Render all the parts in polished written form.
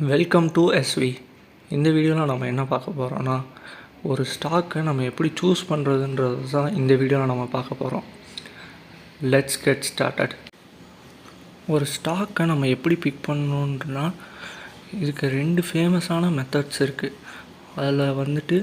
Welcome to SV. இந்த வீடியோவில் நம்ம என்ன பார்க்க போகிறோன்னா, ஒரு ஸ்டாக்கை நம்ம எப்படி சூஸ் பண்ணுறதுன்றது தான் இந்த வீடியோவில் நம்ம பார்க்க போகிறோம். Let's get started. ஒரு ஸ்டாக்கை நம்ம எப்படி பிக் பண்ணணுன்னா, இதுக்கு 2 ஃபேமஸான மெத்தட்ஸ் இருக்குது. அதில்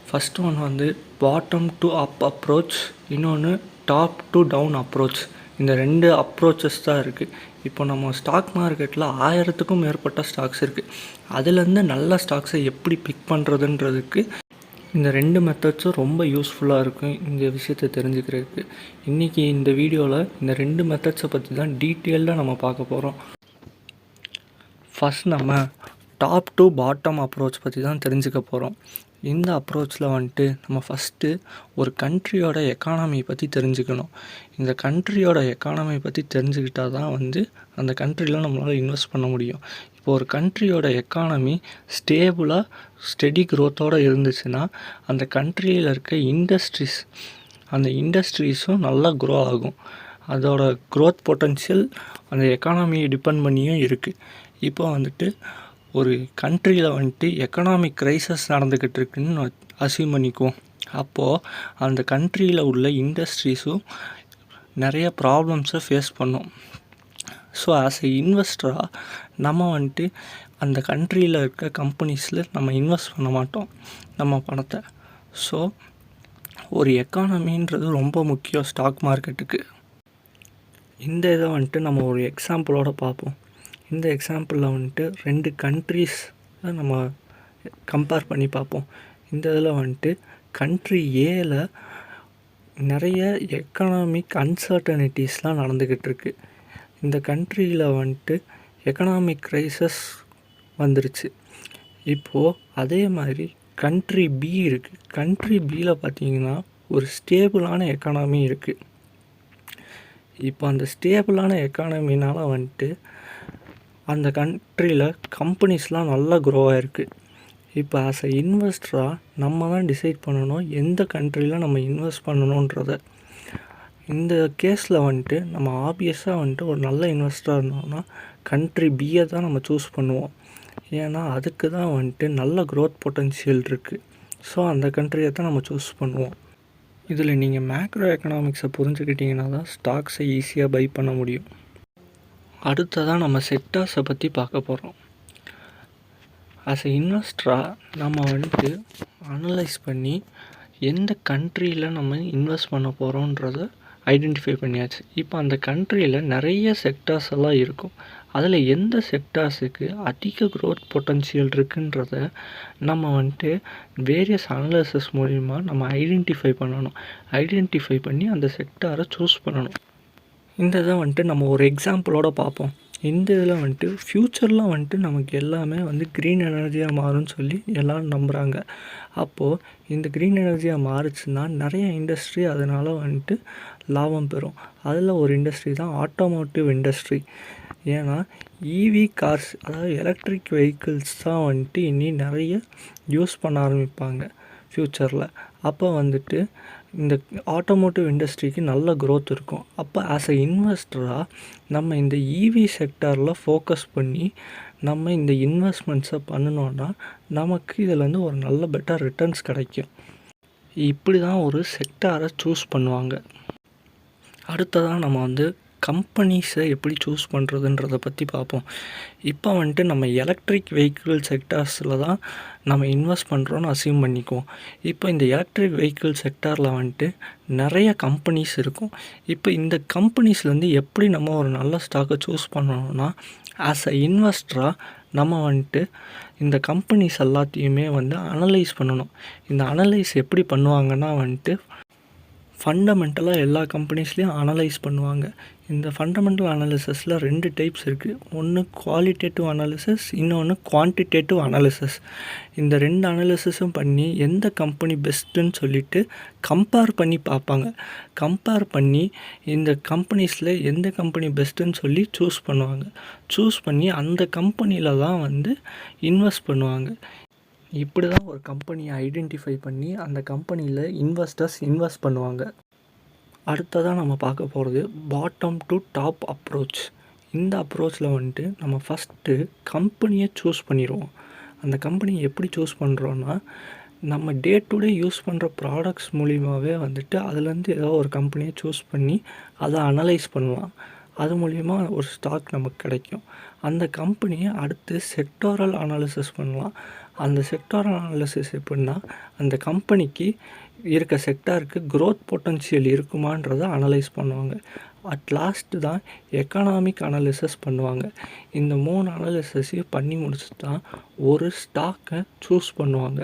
first one bottom to up approach, இன்னொன்று டாப் டு டவுன் அப்ரோச். இந்த 2 அப்ரோச்சஸ் தான் இருக்குது. இப்போ நம்ம ஸ்டாக் மார்க்கெட்டில் 1000க்கும் மேற்பட்ட ஸ்டாக்ஸ் இருக்குது. அதுலேருந்து நல்ல ஸ்டாக்ஸை எப்படி பிக் பண்ணுறதுன்றதுக்கு இந்த 2 மெத்தட்ஸும் ரொம்ப யூஸ்ஃபுல்லாக இருக்கும். இந்த விஷயத்தை தெரிஞ்சுக்கிறதுக்கு இன்றைக்கி இந்த வீடியோவில் இந்த 2 மெத்தட்ஸை பற்றி தான் டீட்டெயில்டாக நம்ம பார்க்க போகிறோம். ஃபஸ்ட் நம்ம டாப் டு பாட்டம் அப்ரோச் பற்றி தான் தெரிஞ்சுக்க போகிறோம். இந்த அப்ரோச்சில் நம்ம ஃபஸ்ட்டு ஒரு கண்ட்ரியோட எக்கானமி பற்றி தெரிஞ்சுக்கணும். இந்த கண்ட்ரியோட எக்கானமி பற்றி தெரிஞ்சுக்கிட்டால் தான் அந்த கண்ட்ரியில் நம்மளால் இன்வெஸ்ட் பண்ண முடியும். இப்போ ஒரு கண்ட்ரியோட எக்கானமி ஸ்டேபிளாக ஸ்டெடி க்ரோத்தோடு இருந்துச்சுன்னா அந்த கண்ட்ரியில் இருக்க அந்த இண்டஸ்ட்ரீஸும் நல்லா க்ரோ ஆகும். அதோட க்ரோத் பொட்டன்ஷியல் அந்த எக்கானமியை டிபெண்ட் பண்ணியும் இருக்குது. இப்போ ஒரு கண்ட்ரியில் எக்கனாமிக் க்ரைசஸ் நடந்துக்கிட்டு இருக்குன்னு அசியூம் பண்ணிக்குவோம். அப்போது அந்த கண்ட்ரியில் உள்ள இண்டஸ்ட்ரீஸும் நிறைய ப்ராப்ளம்ஸை ஃபேஸ் பண்ணும். ஸோ ஆஸ் எ இன்வெஸ்டராக நம்ம அந்த கண்ட்ரியில் இருக்க கம்பெனிஸில் நம்ம இன்வெஸ்ட் பண்ண மாட்டோம் நம்ம பணத்தை. ஸோ ஒரு எக்கானமின்றது ரொம்ப முக்கியம் ஸ்டாக் மார்க்கெட்டுக்கு. இந்த இதை நம்ம ஒரு எக்ஸாம்பிளோடு பார்ப்போம். இந்த எக்ஸாம்பிளில் 2 கண்ட்ரீஸ் நம்ம கம்பேர் பண்ணி பார்ப்போம். இந்த இதில் கண்ட்ரி ஏல நிறைய எக்கனாமிக் அன்சர்டனிட்டிஸ்லாம் நடந்துக்கிட்டு இருக்குது. இந்த கண்ட்ரியில் எக்கனாமிக் க்ரைசஸ் வந்துருச்சு. இப்போது அதே மாதிரி கண்ட்ரி பி இருக்குது. கண்ட்ரி பியில் பார்த்திங்கன்னா ஒரு ஸ்டேபிளான எக்கானமி இருக்குது. இப்போ அந்த ஸ்டேபிளான எக்கானமினால் அந்த கண்ட்ரியில் கம்பெனிஸ்லாம் நல்லா க்ரோ ஆகிருக்கு. இப்போ ஆஸ் எ இன்வெஸ்டராக நம்ம தான் டிசைட் பண்ணணும் எந்த கண்ட்ரியில் நம்ம இன்வெஸ்ட் பண்ணணுன்றத. இந்த கேஸில் நம்ம ஆப்வியஸாக ஒரு நல்ல இன்வெஸ்டராக இருந்தோம்னா கண்ட்ரி பியை தான் நம்ம சூஸ் பண்ணுவோம். ஏன்னா அதுக்கு தான் நல்ல க்ரோத் பொட்டன்ஷியல் இருக்குது. ஸோ அந்த கண்ட்ரியை தான் நம்ம சூஸ் பண்ணுவோம். இதில் நீங்கள் மேக்ரோ எக்கனாமிக்ஸை புரிஞ்சுக்கிட்டிங்கன்னா தான் ஸ்டாக்ஸை ஈஸியாக பை பண்ண முடியும். அடுத்ததாக நம்ம செக்டார்ஸை பற்றி பார்க்க போகிறோம். ஆஸ் எ இன்வெஸ்டராக நம்ம அனலைஸ் பண்ணி எந்த கண்ட்ரியில் நம்ம இன்வெஸ்ட் பண்ண போகிறோன்றத ஐடென்டிஃபை பண்ணியாச்சு. இப்போ அந்த கண்ட்ரியில் நிறைய செக்டார்ஸ் எல்லாம் இருக்கும். அதில் எந்த செக்டார்ஸுக்கு அதிக க்ரோத் பொட்டன்ஷியல் இருக்குன்றத நம்ம வேரியஸ் அனலைசஸ் மூலிமா நம்ம ஐடென்டிஃபை பண்ணணும். ஐடென்டிஃபை பண்ணி அந்த செக்டாரை சூஸ் பண்ணணும். இந்த இதை நம்ம ஒரு எக்ஸாம்பிளோடு பார்ப்போம். இந்த இதில் ஃப்யூச்சரில் நமக்கு எல்லாமே க்ரீன் எனர்ஜியாக மாறும்னு சொல்லி எல்லோரும் நம்புகிறாங்க. அப்போது இந்த க்ரீன் எனர்ஜியாக மாறுச்சுன்னா நிறைய இண்டஸ்ட்ரி அதனால் லாபம் பெறும். அதில் ஒரு இண்டஸ்ட்ரி தான் ஆட்டோமோட்டிவ் இண்டஸ்ட்ரி. ஏன்னா இவி கார்ஸ், அதாவது எலக்ட்ரிக் வெஹிக்கிள்ஸ் தான் இனி நிறைய யூஸ் பண்ண ஆரம்பிப்பாங்க ஃப்யூச்சரில். அப்போ இந்த ஆட்டோமோட்டிவ் இண்டஸ்ட்ரிக்கு நல்ல க்ரோத் இருக்கும். அப்போ ஆஸ் எ இன்வெஸ்டராக நம்ம இந்த இவி செக்டாரில் ஃபோக்கஸ் பண்ணி நம்ம இந்த இன்வெஸ்ட்மெண்ட்ஸை பண்ணினோன்னா நமக்கு இதில் ஒரு நல்ல பெட்டர் ரிட்டர்ன்ஸ் கிடைக்கும். இப்படி தான் ஒரு செக்டாரை சூஸ் பண்ணுவாங்க. அடுத்ததாக நம்ம கம்பெனிஸை எப்படி சூஸ் பண்ணுறதுன்றதை பற்றி பார்ப்போம். இப்போ நம்ம எலக்ட்ரிக் வெஹிக்கிள் செக்டார்ஸில் தான் நம்ம இன்வெஸ்ட் பண்ணுறோன்னு அசியூம் பண்ணிக்குவோம். இப்போ இந்த எலக்ட்ரிக் வெஹிக்கிள் செக்டாரில் நிறைய கம்பெனிஸ் இருக்கும். இப்போ இந்த கம்பெனிஸ்லேருந்து எப்படி நம்ம ஒரு நல்ல ஸ்டாக்கை சூஸ் பண்ணணும்னா, ஆஸ் அ இன்வெஸ்டராக நம்ம இந்த கம்பெனிஸ் எல்லாத்தையுமே அனலைஸ் பண்ணணும். இந்த அனலைஸ் எப்படி பண்ணுவாங்கன்னா ஃபண்டமெண்டலாக எல்லா கம்பெனிஸ்லேயும் அனலைஸ் பண்ணுவாங்க. இந்த ஃபண்டமெண்டல் அனாலிசிஸில் 2 டைப்ஸ் இருக்குது. ஒன்று குவாலிட்டேட்டிவ் அனாலிசிஸ், இன்னொன்று குவான்டிடேட்டிவ் அனாலிசிஸ். இந்த 2 அனாலிசிஸும் பண்ணி எந்த கம்பெனி பெஸ்ட்டுன்னு சொல்லிவிட்டு கம்பேர் பண்ணி பார்ப்பாங்க. கம்பேர் பண்ணி இந்த கம்பெனிஸில் எந்த கம்பெனி பெஸ்ட்டுன்னு சொல்லி சூஸ் பண்ணுவாங்க. சூஸ் பண்ணி அந்த கம்பெனியில் தான் இன்வெஸ்ட் பண்ணுவாங்க. இப்படி தான் ஒரு கம்பெனியை ஐடென்டிஃபை பண்ணி அந்த கம்பெனியில் இன்வெஸ்டர்ஸ் இன்வெஸ்ட் பண்ணுவாங்க. அடுத்ததாக நம்ம பார்க்க போகிறது பாட்டம் டு டாப் அப்ரோச். இந்த அப்ரோச்சில் வந்துட்டு நம்ம ஃபஸ்ட்டு கம்பெனியை சூஸ் பண்ணிடுவோம். அந்த கம்பெனியை எப்படி சூஸ் பண்ணுறோன்னா, நம்ம டே டு டே யூஸ் பண்ணுற ப்ராடக்ட்ஸ் மூலியமாகவே வந்துட்டு அதுலேருந்து ஏதோ ஒரு கம்பெனியை சூஸ் பண்ணி அதை அனலைஸ் பண்ணலாம். அது மூலிமா ஒரு ஸ்டாக் நமக்கு கிடைக்கும். அந்த கம்பெனியை அடுத்து செக்டாரல் அனாலிசிஸ் பண்ணலாம். அந்த செக்டாரல் அனாலிசிஸ் எப்படின்னா, அந்த கம்பெனிக்கு இருக்க செக்டாருக்கு க்ரோத் பொட்டன்ஷியல் இருக்குமான்றதை அனலைஸ் பண்ணுவாங்க. அட் லாஸ்ட்டு தான் எக்கனாமிக் அனாலிசிஸ் பண்ணுவாங்க. இந்த 3 அனாலிசிஸையும் பண்ணி முடிச்சுட்டு தான் ஒரு ஸ்டாக்கை சூஸ் பண்ணுவாங்க.